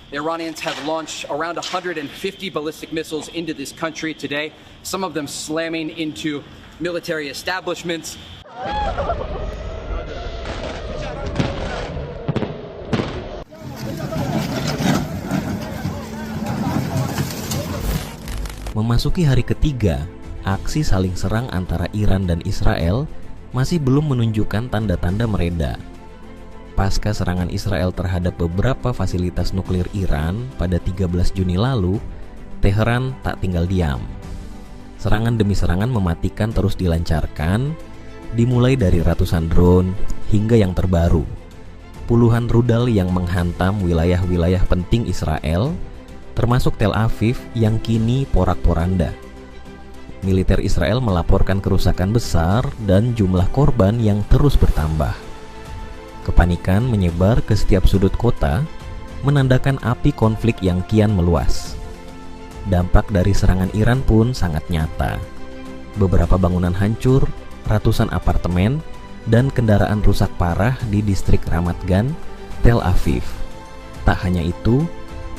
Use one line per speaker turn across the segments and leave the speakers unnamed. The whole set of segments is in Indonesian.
The Iranians have launched around 150 ballistic missiles into this country today, some of them slamming into military establishments.
Memasuki hari ketiga, aksi saling serang antara Iran dan Israel masih belum menunjukkan tanda-tanda mereda. Pasca serangan Israel terhadap beberapa fasilitas nuklir Iran pada 13 Juni lalu, Teheran tak tinggal diam. Serangan demi serangan mematikan terus dilancarkan, dimulai dari ratusan drone hingga yang terbaru, puluhan rudal yang menghantam wilayah-wilayah penting Israel, termasuk Tel Aviv yang kini porak-poranda. Militer Israel melaporkan kerusakan besar dan jumlah korban yang terus bertambah. Kepanikan menyebar ke setiap sudut kota, menandakan api konflik yang kian meluas. Dampak dari serangan Iran pun sangat nyata. Beberapa bangunan hancur, ratusan apartemen, dan kendaraan rusak parah di distrik Ramat Gan, Tel Aviv. Tak hanya itu,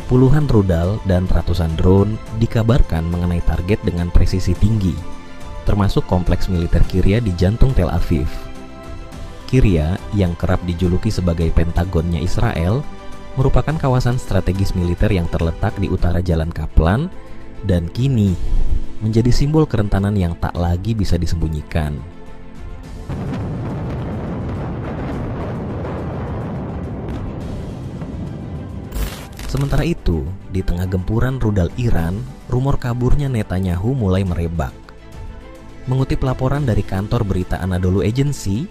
puluhan rudal dan ratusan drone dikabarkan mengenai target dengan presisi tinggi, termasuk kompleks militer Kiryat di jantung Tel Aviv. Kiryat, yang kerap dijuluki sebagai Pentagonnya Israel, merupakan kawasan strategis militer yang terletak di utara Jalan Kaplan dan kini menjadi simbol kerentanan yang tak lagi bisa disembunyikan. Sementara itu, di tengah gempuran rudal Iran, rumor kaburnya Netanyahu mulai merebak. Mengutip laporan dari kantor berita Anadolu Agency,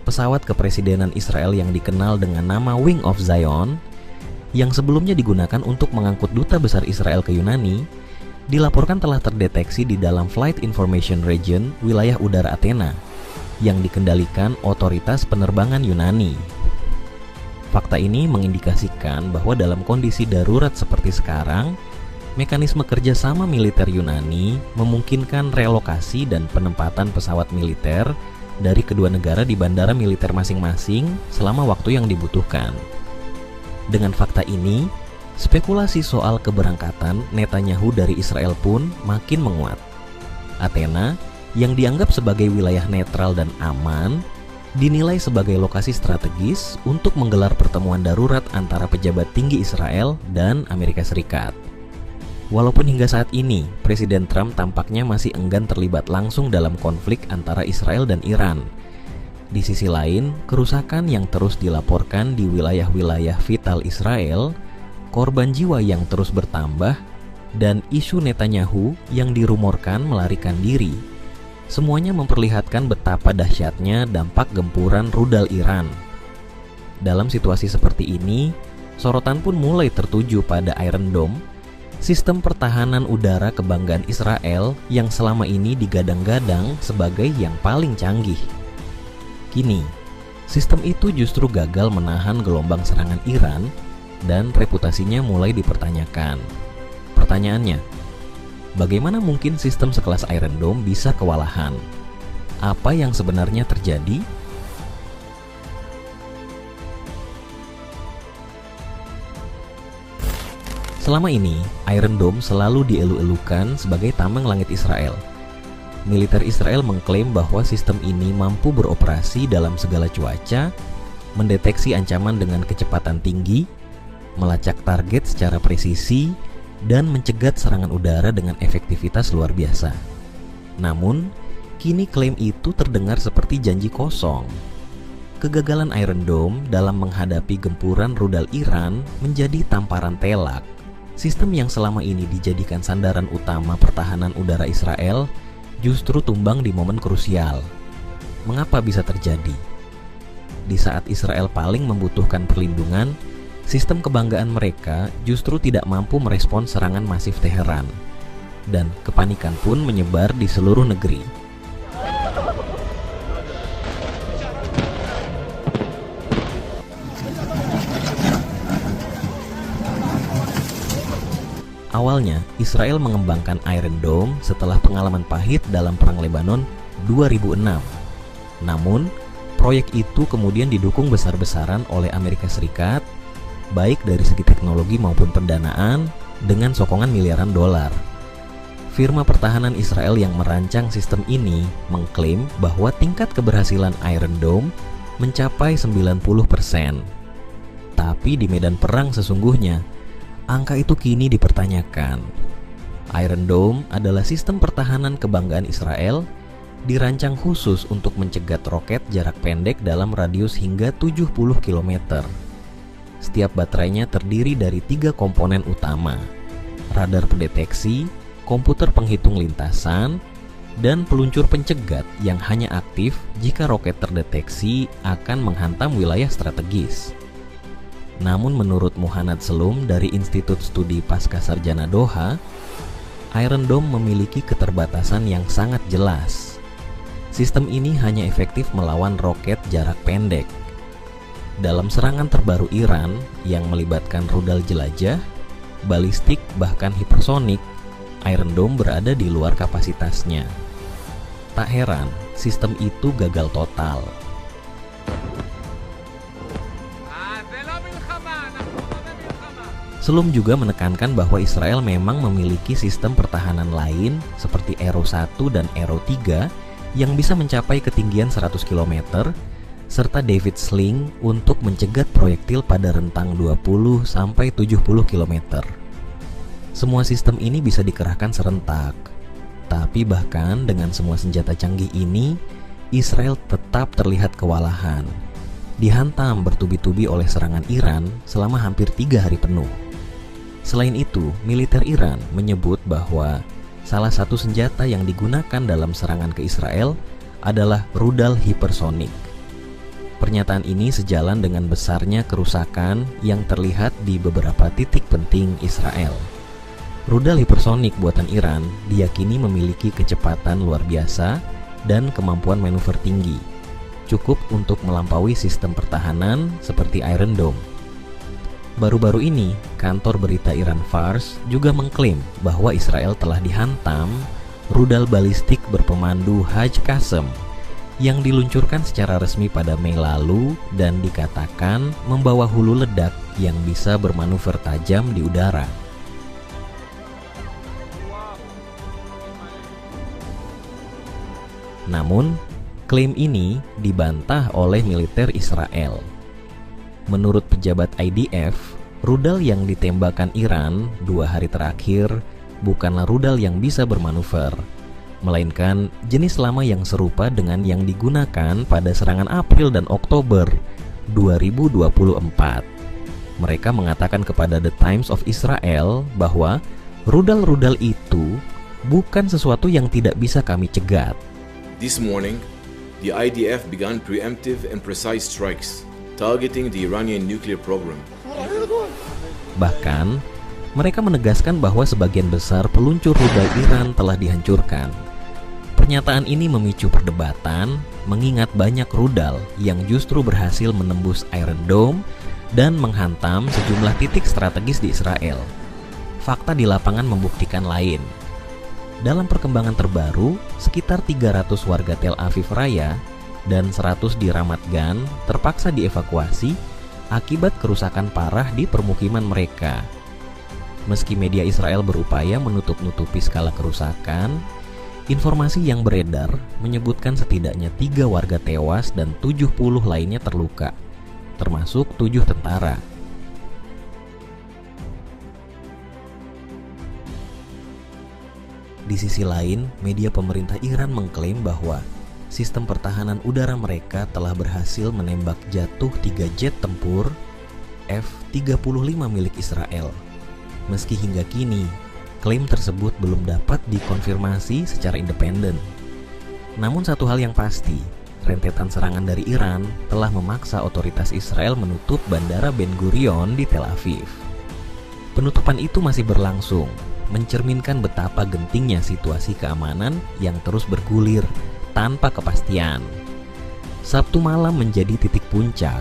pesawat kepresidenan Israel yang dikenal dengan nama Wing of Zion, yang sebelumnya digunakan untuk mengangkut duta besar Israel ke Yunani, dilaporkan telah terdeteksi di dalam Flight Information Region wilayah udara Athena, yang dikendalikan otoritas penerbangan Yunani. Fakta ini mengindikasikan bahwa dalam kondisi darurat seperti sekarang, mekanisme kerjasama militer Yunani memungkinkan relokasi dan penempatan pesawat militer dari kedua negara di bandara militer masing-masing selama waktu yang dibutuhkan. Dengan fakta ini, spekulasi soal keberangkatan Netanyahu dari Israel pun makin menguat. Athena, yang dianggap sebagai wilayah netral dan aman, dinilai sebagai lokasi strategis untuk menggelar pertemuan darurat antara pejabat tinggi Israel dan Amerika Serikat. Walaupun hingga saat ini, Presiden Trump tampaknya masih enggan terlibat langsung dalam konflik antara Israel dan Iran. Di sisi lain, kerusakan yang terus dilaporkan di wilayah-wilayah vital Israel, korban jiwa yang terus bertambah, dan isu Netanyahu yang dirumorkan melarikan diri, semuanya memperlihatkan betapa dahsyatnya dampak gempuran rudal Iran. Dalam situasi seperti ini, sorotan pun mulai tertuju pada Iron Dome, sistem pertahanan udara kebanggaan Israel yang selama ini digadang-gadang sebagai yang paling canggih. Kini, sistem itu justru gagal menahan gelombang serangan Iran dan reputasinya mulai dipertanyakan. Pertanyaannya, bagaimana mungkin sistem sekelas Iron Dome bisa kewalahan? Apa yang sebenarnya terjadi? Selama ini, Iron Dome selalu dielu-elukan sebagai tameng langit Israel. Militer Israel mengklaim bahwa sistem ini mampu beroperasi dalam segala cuaca, mendeteksi ancaman dengan kecepatan tinggi, melacak target secara presisi, dan mencegat serangan udara dengan efektivitas luar biasa. Namun, kini klaim itu terdengar seperti janji kosong. Kegagalan Iron Dome dalam menghadapi gempuran rudal Iran menjadi tamparan telak. Sistem yang selama ini dijadikan sandaran utama pertahanan udara Israel justru tumbang di momen krusial. Mengapa bisa terjadi? Di saat Israel paling membutuhkan perlindungan, sistem kebanggaan mereka justru tidak mampu merespons serangan masif Teheran, dan kepanikan pun menyebar di seluruh negeri. Awalnya, Israel mengembangkan Iron Dome setelah pengalaman pahit dalam Perang Lebanon 2006. Namun, proyek itu kemudian didukung besar-besaran oleh Amerika Serikat, baik dari segi teknologi maupun pendanaan, dengan sokongan miliaran dolar. Firma pertahanan Israel yang merancang sistem ini mengklaim bahwa tingkat keberhasilan Iron Dome mencapai 90%. Tapi di medan perang sesungguhnya, angka itu kini dipertanyakan. Iron Dome adalah sistem pertahanan kebanggaan Israel, dirancang khusus untuk mencegat roket jarak pendek dalam radius hingga 70 km. Setiap baterainya terdiri dari 3 komponen utama: radar pendeteksi, komputer penghitung lintasan, dan peluncur pencegat yang hanya aktif jika roket terdeteksi akan menghantam wilayah strategis. Namun menurut Muhannad Selum dari Institut Studi Pascasarjana Doha, Iron Dome memiliki keterbatasan yang sangat jelas. Sistem ini hanya efektif melawan roket jarak pendek. Dalam serangan terbaru Iran yang melibatkan rudal jelajah, balistik, bahkan hipersonik, Iron Dome berada di luar kapasitasnya. Tak heran, sistem itu gagal total. Selum juga menekankan bahwa Israel memang memiliki sistem pertahanan lain seperti Arrow 1 dan Arrow 3 yang bisa mencapai ketinggian 100 km, serta David Sling untuk mencegat proyektil pada rentang 20-70 km. Semua sistem ini bisa dikerahkan serentak. Tapi bahkan dengan semua senjata canggih ini, Israel tetap terlihat kewalahan. Dihantam bertubi-tubi oleh serangan Iran selama hampir 3 hari penuh. Selain itu, militer Iran menyebut bahwa salah satu senjata yang digunakan dalam serangan ke Israel adalah rudal hipersonik. Pernyataan ini sejalan dengan besarnya kerusakan yang terlihat di beberapa titik penting Israel. Rudal hipersonik buatan Iran diyakini memiliki kecepatan luar biasa dan kemampuan manuver tinggi, cukup untuk melampaui sistem pertahanan seperti Iron Dome. Baru-baru ini, kantor berita Iran Fars juga mengklaim bahwa Israel telah dihantam rudal balistik berpemandu Haj Qasem yang diluncurkan secara resmi pada Mei lalu dan dikatakan membawa hulu ledak yang bisa bermanuver tajam di udara. Namun, klaim ini dibantah oleh militer Israel. Menurut pejabat IDF, rudal yang ditembakkan Iran 2 hari terakhir bukanlah rudal yang bisa bermanuver, melainkan jenis lama yang serupa dengan yang digunakan pada serangan April dan Oktober 2024. Mereka mengatakan kepada The Times of Israel bahwa rudal-rudal itu bukan sesuatu yang tidak bisa kami cegat.
This morning, the IDF began preemptive and precise strikes targeting the Iranian nuclear program.
Bahkan, mereka menegaskan bahwa sebagian besar peluncur rudal Iran telah dihancurkan. Pernyataan ini memicu perdebatan, mengingat banyak rudal yang justru berhasil menembus Iron Dome dan menghantam sejumlah titik strategis di Israel. Fakta di lapangan membuktikan lain. Dalam perkembangan terbaru, sekitar 300 warga Tel Aviv Raya dan 100 di Ramat Gan terpaksa dievakuasi akibat kerusakan parah di permukiman mereka. Meski media Israel berupaya menutup-nutupi skala kerusakan, informasi yang beredar menyebutkan setidaknya 3 warga tewas dan 70 lainnya terluka, termasuk 7 tentara. Di sisi lain, media pemerintah Iran mengklaim bahwa sistem pertahanan udara mereka telah berhasil menembak jatuh 3 jet tempur F-35 milik Israel. Meski hingga kini, klaim tersebut belum dapat dikonfirmasi secara independen. Namun satu hal yang pasti, rentetan serangan dari Iran telah memaksa otoritas Israel menutup Bandara Ben Gurion di Tel Aviv. Penutupan itu masih berlangsung, mencerminkan betapa gentingnya situasi keamanan yang terus bergulir tanpa kepastian. Sabtu malam menjadi titik puncak.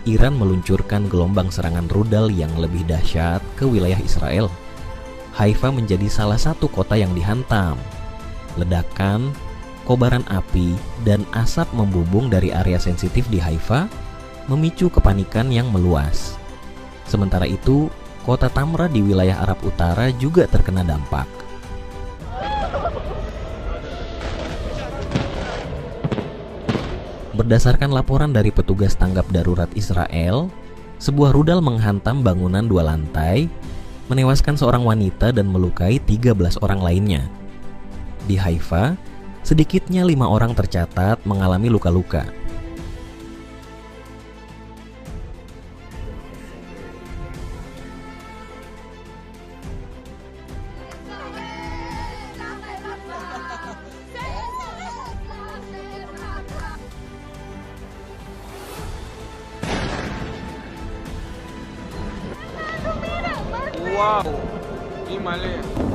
Iran meluncurkan gelombang serangan rudal yang lebih dahsyat ke wilayah Israel. Haifa menjadi salah satu kota yang dihantam. Ledakan, kobaran api, dan asap membumbung dari area sensitif di Haifa memicu kepanikan yang meluas. Sementara itu, kota Tamra di wilayah Arab Utara juga terkena dampak. Berdasarkan laporan dari petugas tanggap darurat Israel, sebuah rudal menghantam bangunan 2 lantai, menewaskan seorang wanita dan melukai 13 orang lainnya. Di Haifa, sedikitnya 5 orang tercatat mengalami luka-luka.
Wow, ini Malay.